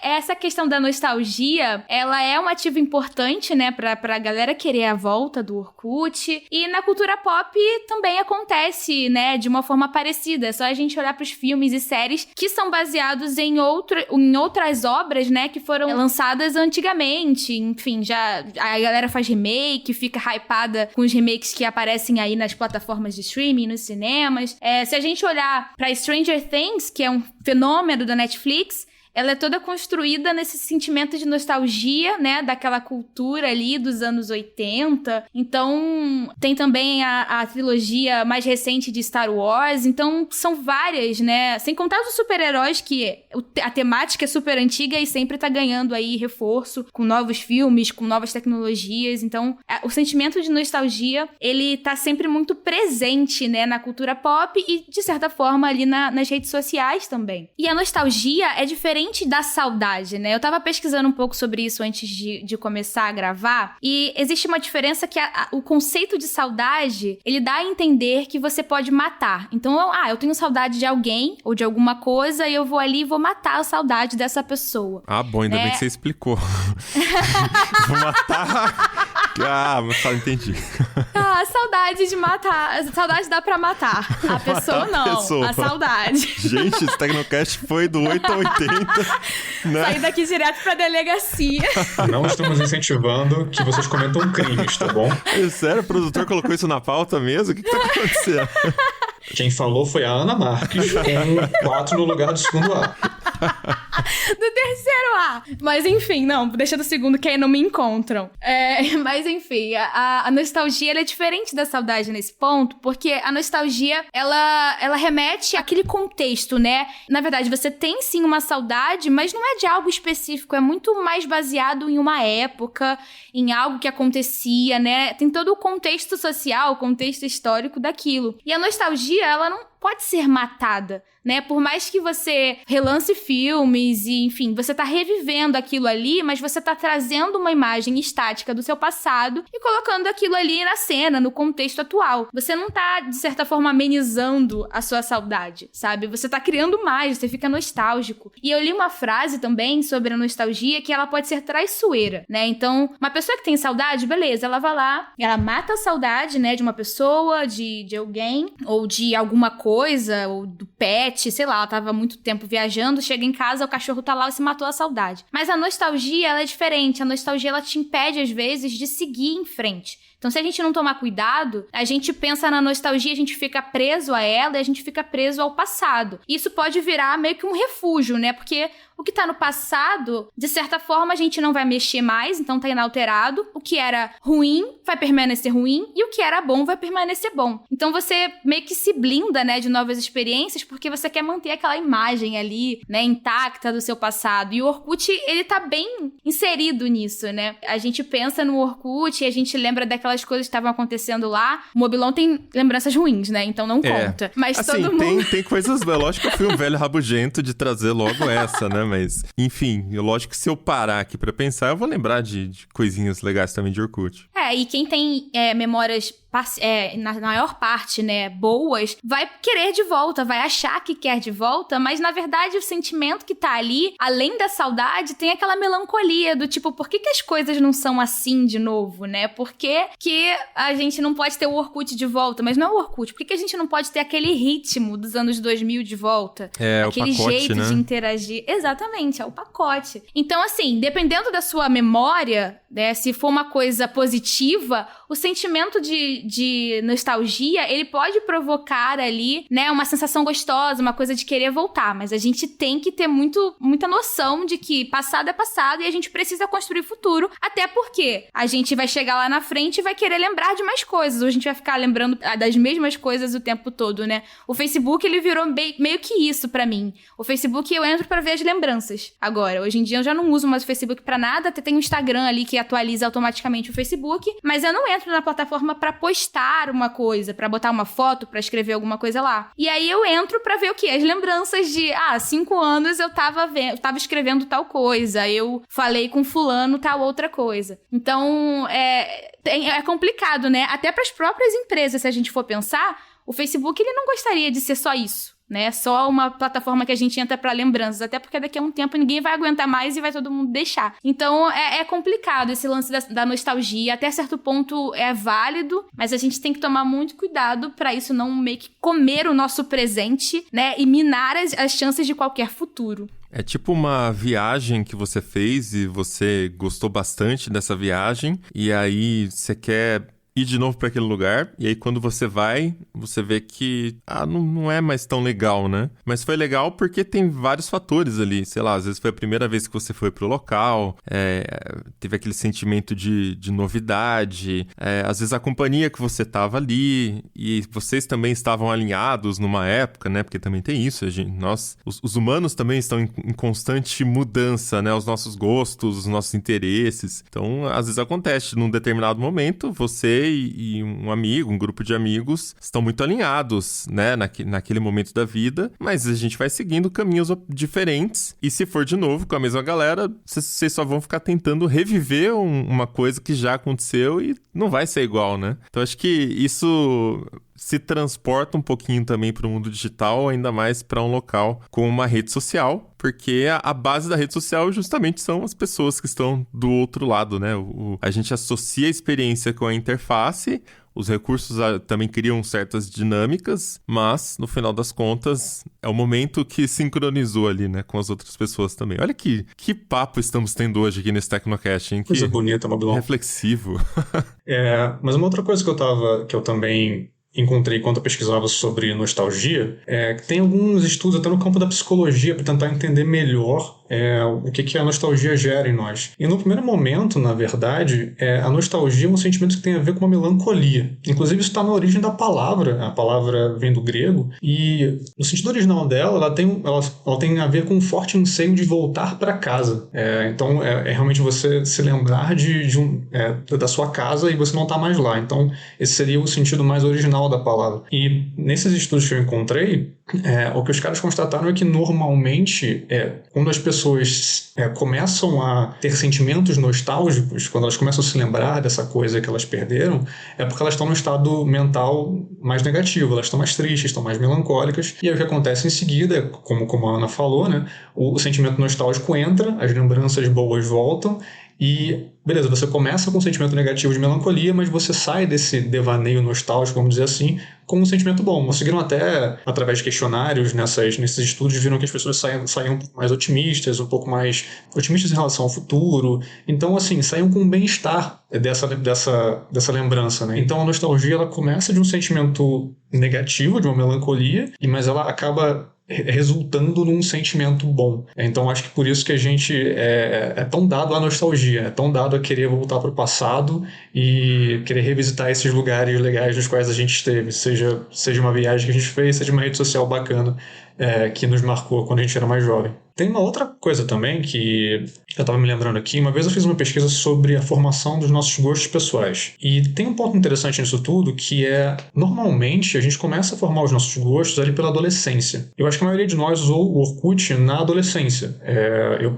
essa questão da nostalgia, ela é um ativo importante, né, pra galera querer a volta do Orkut. E na cultura pop também acontece, né, de uma forma parecida. É só a gente olhar pros filmes e séries que são baseados em outras obras, né, que foram lançadas antigamente. Enfim, já a galera faz remake, fica hypada com os remakes que aparecem aí nas plataformas de streaming, nos cinemas. Se a gente olhar pra Stranger Things, que é um fenômeno da Netflix, ela é toda construída nesse sentimento de nostalgia, né, daquela cultura ali dos anos 80. Então, tem também a trilogia mais recente de Star Wars. Então, são várias, né, sem contar os super-heróis, que a temática é super antiga e sempre tá ganhando aí reforço com novos filmes, com novas tecnologias. Então, o sentimento de nostalgia, ele tá sempre muito presente, né, na cultura pop e, de certa forma, ali nas redes sociais também. E a nostalgia é diferente da saudade, né? Eu tava pesquisando um pouco sobre isso antes de começar a gravar, e existe uma diferença que o conceito de saudade, ele dá a entender que você pode matar. Então, eu tenho saudade de alguém ou de alguma coisa e eu vou ali e vou matar a saudade dessa pessoa.
Bom, ainda bem que você explicou. Vou matar... mas só entendi.
Saudade de matar. Saudade dá pra matar. A pessoa não. A saudade.
Gente, esse Tecnocast foi do 8 ao 80. Né?
Sair daqui direto pra delegacia.
Não estamos incentivando que vocês cometam crimes, tá bom?
Sério? O produtor colocou isso na pauta mesmo? O que tá acontecendo?
Quem falou foi a Ana Marques, com 4 no lugar do segundo A.
Do terceiro A. Mas enfim, não, deixa do segundo que aí não me encontram. Mas enfim, a nostalgia ela é diferente da saudade nesse ponto, porque a nostalgia, ela remete àquele contexto, né? Na verdade, você tem sim uma saudade, mas não é de algo específico, é muito mais baseado em uma época, em algo que acontecia, né? Tem todo o contexto social, o contexto histórico daquilo. E a nostalgia, ela não pode ser matada, né? Por mais que você relance filmes e, enfim, você tá revivendo aquilo ali, mas você tá trazendo uma imagem estática do seu passado e colocando aquilo ali na cena, no contexto atual. Você não tá, de certa forma, amenizando a sua saudade, sabe? Você tá criando mais, você fica nostálgico. E eu li uma frase também sobre a nostalgia que ela pode ser traiçoeira, né? Então, uma pessoa que tem saudade, beleza, ela vai lá, ela mata a saudade, né, de uma pessoa, de alguém, ou de alguma coisa, ou do pet, sei lá, ela tava muito tempo viajando, chega em casa, o cachorro tá lá e se matou a saudade. Mas a nostalgia, ela é diferente. A nostalgia, ela te impede, às vezes, de seguir em frente. Então, se a gente não tomar cuidado, a gente pensa na nostalgia, a gente fica preso a ela e a gente fica preso ao passado. Isso pode virar meio que um refúgio, né? Porque o que tá no passado, de certa forma, a gente não vai mexer mais, então tá inalterado. O que era ruim vai permanecer ruim e o que era bom vai permanecer bom. Então, você meio que se blinda, né, de novas experiências porque você quer manter aquela imagem ali, né, intacta do seu passado. E o Orkut, ele tá bem inserido nisso, né? A gente pensa no Orkut e a gente lembra daquelas coisas que estavam acontecendo lá. O Mobilon tem lembranças ruins, né? Então não conta. Mas
assim,
todo mundo...
tem coisas... Lógico que eu fui um velho rabugento de trazer logo essa, né? Mas, enfim, lógico que se eu parar aqui pra pensar, eu vou lembrar de coisinhas legais também de Orkut.
E quem tem memórias... na maior parte, né, boas, vai querer de volta, vai achar que quer de volta, mas na verdade o sentimento que tá ali, além da saudade, tem aquela melancolia do tipo, por que as coisas não são assim de novo, né? Por que a gente não pode ter o Orkut de volta? Mas não é o Orkut, por que a gente não pode ter aquele ritmo dos anos 2000 de volta? Aquele
o pacote,
jeito
né?
de interagir. Exatamente, é o pacote. Então, assim, dependendo da sua memória, né, se for uma coisa positiva, o sentimento de nostalgia, ele pode provocar ali, né, uma sensação gostosa, uma coisa de querer voltar, mas a gente tem que ter muita noção de que passado é passado e a gente precisa construir futuro, até porque a gente vai chegar lá na frente e vai querer lembrar de mais coisas, ou a gente vai ficar lembrando das mesmas coisas o tempo todo, né? O Facebook, ele virou meio que isso pra mim. O Facebook, eu entro pra ver as lembranças agora. Hoje em dia eu já não uso mais o Facebook pra nada, até tem o Instagram ali que atualiza automaticamente o Facebook, mas eu não entro na plataforma pra postar uma coisa, pra botar uma foto, pra escrever alguma coisa lá. E aí eu entro pra ver o quê? As lembranças de, 5 anos eu tava escrevendo tal coisa, eu falei com fulano tal outra coisa. Então, é complicado, né? Até pras próprias empresas, se a gente for pensar, o Facebook, ele não gostaria de ser só isso, né? Só uma plataforma que a gente entra pra lembranças, até porque daqui a um tempo ninguém vai aguentar mais e vai todo mundo deixar. Então, é complicado esse lance da nostalgia. Até certo ponto é válido, mas a gente tem que tomar muito cuidado pra isso não meio que comer o nosso presente, né? E minar as chances de qualquer futuro.
É tipo uma viagem que você fez e você gostou bastante dessa viagem, e aí você quer ir de novo para aquele lugar, e aí quando você vai, você vê que não é mais tão legal, né? Mas foi legal porque tem vários fatores ali, sei lá, às vezes foi a primeira vez que você foi pro local, teve aquele sentimento de novidade, às vezes a companhia que você tava ali, e vocês também estavam alinhados numa época, né? Porque também tem isso, os humanos também estão em constante mudança, né? Os nossos gostos, os nossos interesses. Então, às vezes acontece, num determinado momento, você e um amigo, um grupo de amigos estão muito alinhados, né, naquele momento da vida, mas a gente vai seguindo caminhos diferentes, e se for de novo com a mesma galera, vocês só vão ficar tentando reviver uma coisa que já aconteceu e não vai ser igual, né? Então acho que isso se transporta um pouquinho também para o mundo digital, ainda mais para um local como uma rede social, porque a base da rede social justamente são as pessoas que estão do outro lado, né? A gente associa a experiência com a interface, os recursos também criam certas dinâmicas, mas, no final das contas, é o momento que sincronizou ali, né, com as outras pessoas também. Olha que papo estamos tendo hoje aqui nesse Tecnocast, hein?
Coisa bonita, Mobilon.
Reflexivo.
Mas uma outra coisa que eu também encontrei enquanto eu pesquisava sobre nostalgia, que tem alguns estudos até no campo da psicologia para tentar entender melhor o que a nostalgia gera em nós. E no primeiro momento, na verdade, a nostalgia é um sentimento que tem a ver com uma melancolia. Inclusive, isso está na origem da palavra. A palavra vem do grego e, no sentido original dela, ela tem a ver com um forte anseio de voltar para casa. Então, realmente você se lembrar da sua casa e você não está mais lá. Então, esse seria o sentido mais original da palavra. E nesses estudos que eu encontrei, o que os caras constataram é que normalmente, quando as pessoas começam a ter sentimentos nostálgicos, quando elas começam a se lembrar dessa coisa que elas perderam, é porque elas estão num estado mental mais negativo, elas estão mais tristes, estão mais melancólicas, e aí o que acontece em seguida, como a Ana falou, né, o sentimento nostálgico entra, as lembranças boas voltam, e beleza, você começa com um sentimento negativo de melancolia, mas você sai desse devaneio nostálgico, vamos dizer assim, com um sentimento bom. Conseguiram até, através de questionários, nesses estudos, viram que as pessoas saíam um pouco mais otimistas, um pouco mais otimistas em relação ao futuro. Então, assim, saíam com um bem-estar dessa lembrança, né? Então, a nostalgia, ela começa de um sentimento negativo, de uma melancolia, mas ela acaba resultando num sentimento bom. Então acho que por isso que a gente é tão dado à nostalgia, é tão dado a querer voltar para o passado e querer revisitar esses lugares legais nos quais a gente esteve, seja uma viagem que a gente fez, seja uma rede social bacana que nos marcou quando a gente era mais jovem. Tem uma outra coisa também que eu estava me lembrando aqui. Uma vez eu fiz uma pesquisa sobre a formação dos nossos gostos pessoais. E tem um ponto interessante nisso tudo, que normalmente, a gente começa a formar os nossos gostos ali pela adolescência. Eu acho que a maioria de nós usou o Orkut na adolescência.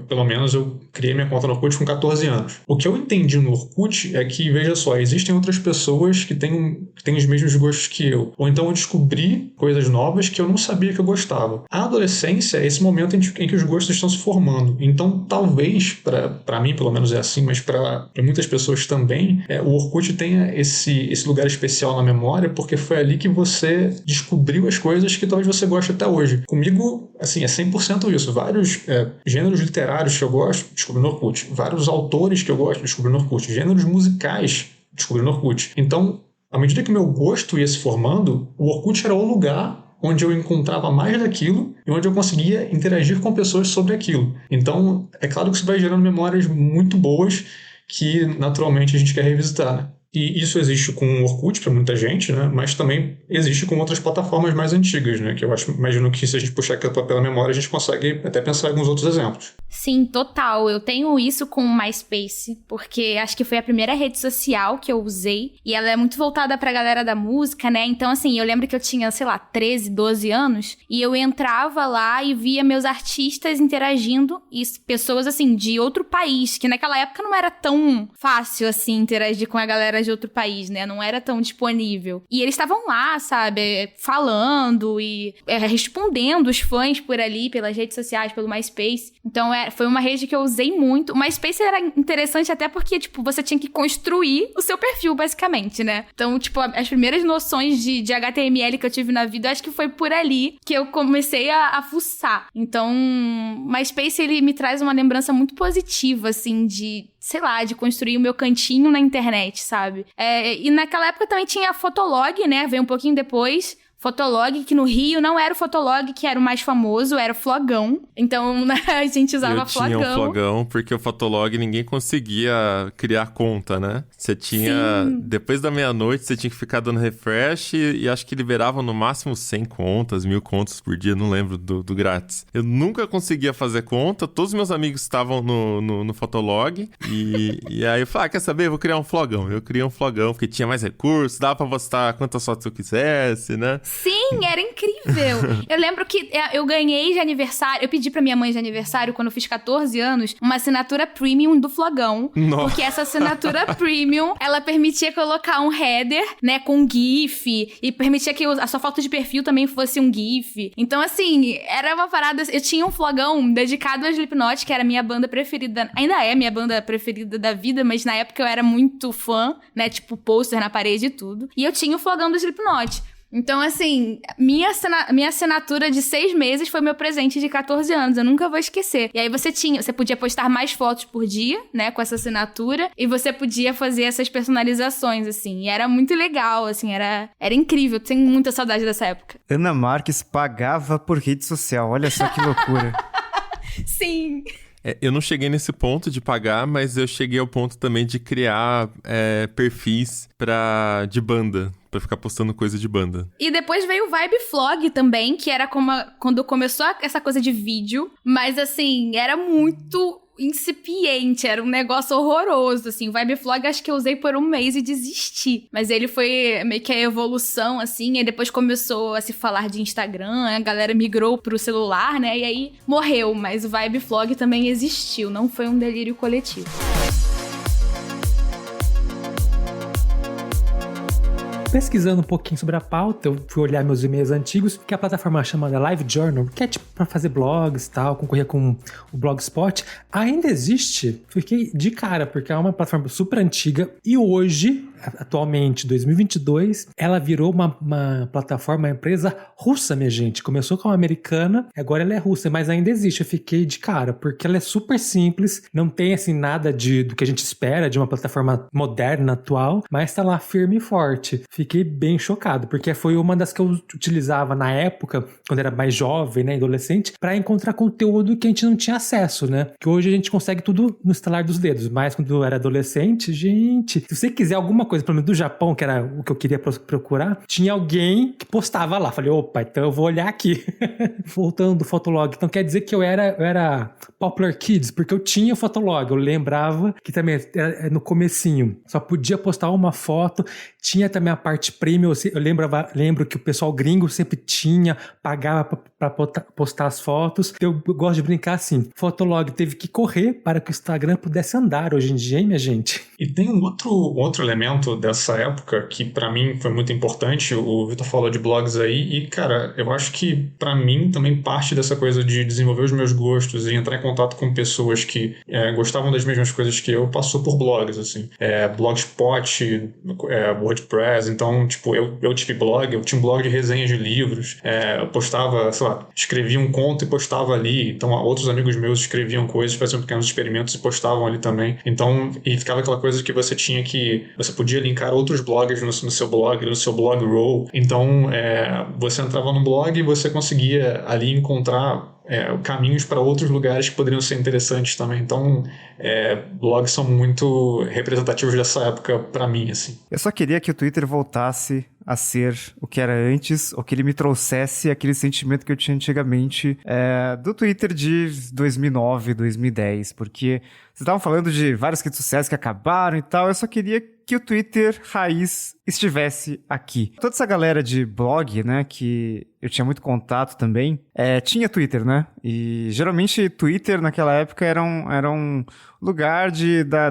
Pelo menos, eu criei minha conta no Orkut com 14 anos. O que eu entendi no Orkut é que, veja só, existem outras pessoas que têm os mesmos gostos que eu. Ou então eu descobri coisas novas que eu não sabia que eu gostava. A adolescência é esse momento em que os gostos estão se formando. Então, talvez, para mim pelo menos é assim, mas para muitas pessoas também, o Orkut tenha esse lugar especial na memória, porque foi ali que você descobriu as coisas que talvez você goste até hoje. Comigo, assim, é 100% isso. Vários gêneros literários que eu gosto, descobri no Orkut. Vários autores que eu gosto, descobri no Orkut. Gêneros musicais, descobri no Orkut. Então, à medida que meu gosto ia se formando, o Orkut era o lugar onde eu encontrava mais daquilo e onde eu conseguia interagir com pessoas sobre aquilo. Então, é claro que isso vai gerando memórias muito boas que, naturalmente, a gente quer revisitar, né? E isso existe com o Orkut para muita gente, né? Mas também existe com outras plataformas mais antigas, né? Que eu imagino que se a gente puxar aqui pela memória, a gente consegue até pensar em alguns outros exemplos.
Sim, total. Eu tenho isso com o MySpace, porque acho que foi a primeira rede social que eu usei, e ela é muito voltada pra galera da música, né? Então, assim, eu lembro que eu tinha, 13, 12 anos, e eu entrava lá e via meus artistas interagindo, e pessoas, assim, de outro país, que naquela época não era tão fácil, assim, interagir com a galera de outro país, né? Não era tão disponível. E eles estavam lá, sabe? Falando e respondendo os fãs por ali, pelas redes sociais, pelo MySpace. Então, foi uma rede que eu usei muito. O MySpace era interessante até porque, você tinha que construir o seu perfil, basicamente, né? Então, as primeiras noções de HTML que eu tive na vida, eu acho que foi por ali que eu comecei a fuçar. Então, MySpace, ele me traz uma lembrança muito positiva, assim, de construir o meu cantinho na internet, sabe? E naquela época também tinha a Fotolog, né? Veio um pouquinho depois. Fotolog, que no Rio não era o Fotolog que era o mais famoso, era o Flogão. Então, a gente usava Flogão.
Eu tinha um Flogão, porque o Fotolog ninguém conseguia criar conta, né? Você tinha... Sim. Depois da meia-noite, você tinha que ficar dando refresh e acho que liberavam no máximo 100 contas, 1000 contas por dia, não lembro do grátis. Eu nunca conseguia fazer conta, todos os meus amigos estavam no Fotolog e aí eu falei, quer saber? Eu vou criar um Flogão. Eu criei um Flogão, porque tinha mais recursos, dava pra postar quantas fotos eu quisesse, né?
Sim, era incrível. Eu lembro que eu ganhei de aniversário, eu pedi pra minha mãe de aniversário, quando eu fiz 14 anos, uma assinatura premium do Flogão. Nossa. Porque essa assinatura premium, ela permitia colocar um header, né, com GIF, e permitia que a sua foto de perfil também fosse um GIF. Então, assim, era uma parada... Eu tinha um Flogão dedicado a Slipknot, que era a minha banda preferida, ainda é minha banda preferida da vida, mas na época eu era muito fã, né, pôster na parede e tudo. E eu tinha o Flogão do Slipknot. Então, assim, minha assinatura de 6 meses foi meu presente de 14 anos. Eu nunca vou esquecer. E aí você podia postar mais fotos por dia, né, com essa assinatura. E você podia fazer essas personalizações, assim. E era muito legal, assim, era incrível. Eu tenho muita saudade dessa época.
Ana Marques pagava por rede social. Olha só que loucura.
Sim.
Eu não cheguei nesse ponto de pagar, mas eu cheguei ao ponto também de criar perfis de banda, pra ficar postando coisa de banda.
E depois veio o Vibeflog também, que era quando começou essa coisa de vídeo, mas assim, era muito incipiente, era um negócio horroroso, assim. O Vibeflog acho que eu usei por um mês e desisti. Mas ele foi meio que a evolução, assim, e depois começou a se falar de Instagram, a galera migrou pro celular, né, e aí morreu. Mas o Vibeflog também existiu, não foi um delírio coletivo.
Pesquisando um pouquinho sobre a pauta, eu fui olhar meus e-mails antigos, que é a plataforma chamada LiveJournal, que é tipo pra fazer blogs e tal, concorrer com o Blogspot, ainda existe. Fiquei de cara, porque é uma plataforma super antiga e hoje, atualmente, 2022, ela virou uma plataforma, uma empresa russa, minha gente. Começou como americana, agora ela é russa, mas ainda existe. Eu fiquei de cara, porque ela é super simples, não tem assim nada do que a gente espera de uma plataforma moderna, atual, mas tá lá firme e forte. Fiquei bem chocado, porque foi uma das que eu utilizava na época, quando era mais jovem, né, adolescente, pra encontrar conteúdo que a gente não tinha acesso, né? Que hoje a gente consegue tudo no estalar dos dedos, mas quando eu era adolescente, gente, se você quiser alguma coisa, pelo menos do Japão, que era o que eu queria procurar, tinha alguém que postava lá. Falei, opa, então eu vou olhar aqui. Voltando do Fotolog. Então quer dizer que eu era Popular Kids, porque eu tinha o Fotolog. Eu lembrava que também era no comecinho. Só podia postar uma foto. Tinha também a parte premium. Eu lembro que o pessoal gringo sempre tinha, pagava pra postar as fotos. Eu gosto de brincar assim. Fotolog teve que correr para que o Instagram pudesse andar hoje em dia, hein, minha gente?
E tem um outro elemento dessa época que pra mim foi muito importante. O Vitor falou de blogs aí e, cara, eu acho que pra mim também parte dessa coisa de desenvolver os meus gostos e entrar em contato com pessoas que gostavam das mesmas coisas que eu, passou por blogs, assim. Blogspot, WordPress. Então, tipo, eu tive blog, eu tinha um blog de resenhas de livros. Eu postava, sei lá, escrevia um conto e postava ali. Então, outros amigos meus escreviam coisas, faziam pequenos experimentos e postavam ali também. Então, e ficava aquela coisa que você podia linkar outros bloggers no seu blog roll. Então, você entrava no blog e você conseguia ali encontrar caminhos para outros lugares que poderiam ser interessantes também. Então, blogs são muito representativos dessa época para mim, assim.
Eu só queria que o Twitter voltasse a ser o que era antes, ou que ele me trouxesse aquele sentimento que eu tinha antigamente do Twitter de 2009, 2010, porque vocês estavam falando de várias redes sociais que acabaram e tal, eu só queria que o Twitter raiz estivesse aqui. Toda essa galera de blog, né, que eu tinha muito contato também, tinha Twitter, né? E geralmente Twitter naquela época era um lugar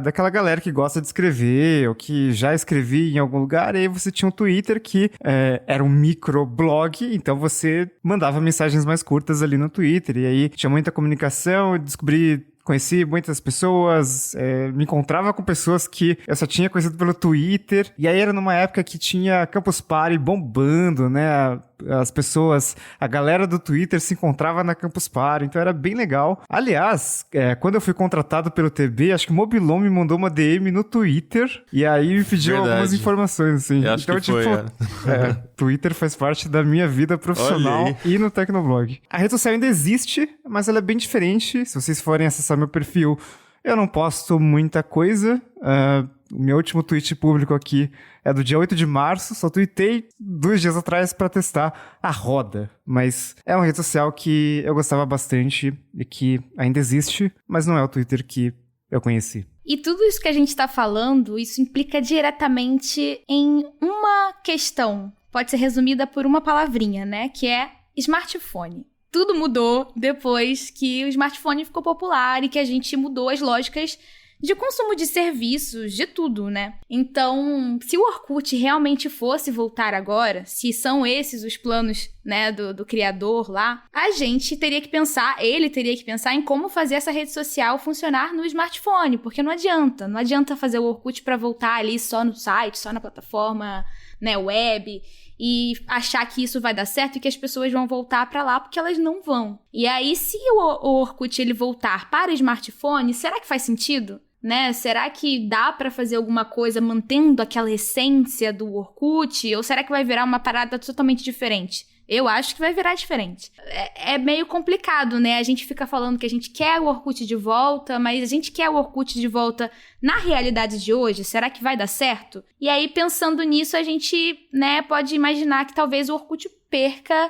daquela galera que gosta de escrever, ou que já escrevia em algum lugar, e aí você tinha um Twitter que era um microblog, então você mandava mensagens mais curtas ali no Twitter, e aí tinha muita comunicação, eu conheci muitas pessoas, me encontrava com pessoas que eu só tinha conhecido pelo Twitter, e aí era numa época que tinha Campus Party bombando, né? A galera do Twitter se encontrava na Campus Party, então era bem legal. Aliás, quando eu fui contratado pelo TB, acho que o Mobilon me mandou uma DM no Twitter, e aí me pediu algumas informações, assim.
Eu acho
então,
que tipo,
Twitter faz parte da minha vida profissional e no Tecnoblog. A rede social ainda existe, mas ela é bem diferente. Se vocês forem acessar meu perfil, eu não posto muita coisa. O meu último tweet público aqui é do dia 8 de março. Só tuitei 2 dias atrás para testar a roda. Mas é uma rede social que eu gostava bastante e que ainda existe, mas não é o Twitter que eu conheci.
E tudo isso que a gente tá falando, isso implica diretamente em uma questão. Pode ser resumida por uma palavrinha, né? Que é smartphone. Tudo mudou depois que o smartphone ficou popular e que a gente mudou as lógicas de consumo de serviços, de tudo, né? Então, se o Orkut realmente fosse voltar agora, se são esses os planos, né, do criador lá, ele teria que pensar em como fazer essa rede social funcionar no smartphone, porque não adianta fazer o Orkut para voltar ali só no site, só na plataforma, né, web, e achar que isso vai dar certo e que as pessoas vão voltar pra lá, porque elas não vão. E aí, se o Orkut ele voltar para o smartphone, será que faz sentido? Né? Será que dá pra fazer alguma coisa mantendo aquela essência do Orkut? Ou será que vai virar uma parada totalmente diferente? Eu acho que vai virar diferente. É meio complicado, né? A gente fica falando que a gente quer o Orkut de volta, mas a gente quer o Orkut de volta na realidade de hoje? Será que vai dar certo? E aí, pensando nisso, a gente, né, pode imaginar que talvez o Orkut perca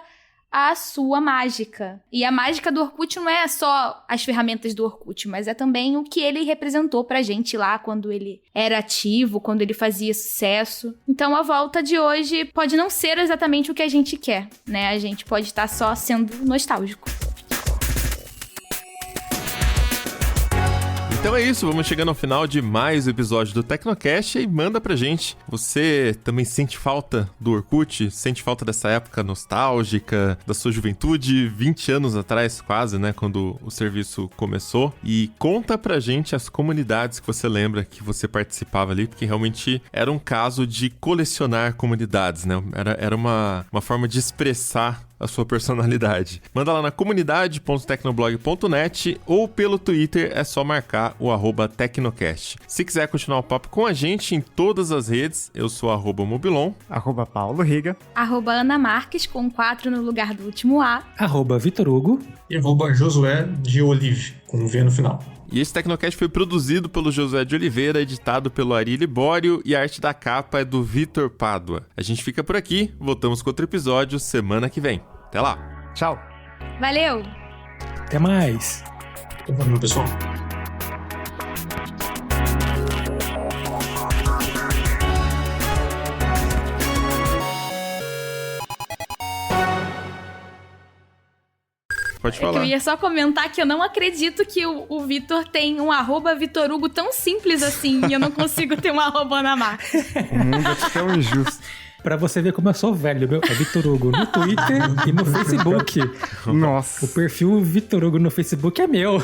a sua mágica. E a mágica do Orkut não é só as ferramentas do Orkut, mas é também o que ele representou pra gente lá quando ele era ativo, quando ele fazia sucesso. Então a volta de hoje pode não ser exatamente o que a gente quer, né? A gente pode estar só sendo nostálgico.
Então é isso, vamos chegando ao final de mais um episódio do Tecnocast e manda pra gente. Você também sente falta do Orkut? Sente falta dessa época nostálgica, da sua juventude, 20 anos atrás quase, né, quando o serviço começou? E conta pra gente as comunidades que você lembra que você participava ali, porque realmente era um caso de colecionar comunidades, né? Era uma forma de expressar a sua personalidade. Manda lá na comunidade.tecnoblog.net ou pelo Twitter, é só marcar o @Tecnocast. Se quiser continuar o papo com a gente em todas as redes, eu sou @Mobilon,
@Paulo Riga,
@Ana Marques, com 4 no lugar do último A.
@Vitor Hugo.
E Josué de Olive, com V no final.
E esse Tecnocast foi produzido pelo Josué de Oliveira, editado pelo Ari Libório e a arte da capa é do Vitor Pádua. A gente fica por aqui, voltamos com outro episódio semana que vem. Até lá!
tchau.
Valeu!
Até mais.
Valeu, pessoal.
Pode
É que
falar.
eu ia só comentar que eu não acredito que o Vitor tem um @Vitor Hugo tão simples assim e eu não consigo ter um @Ana Marques.
O mundo é tão injusto.
Pra você ver como eu sou velho, meu. É Vitor Hugo no Twitter e no Facebook.
Nossa.
O perfil Vitor Hugo no Facebook é meu.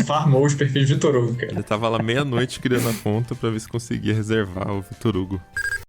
Farmou os perfis de Vitor Hugo, cara.
Ele tava lá meia-noite criando a conta pra ver se conseguia reservar o Vitor Hugo.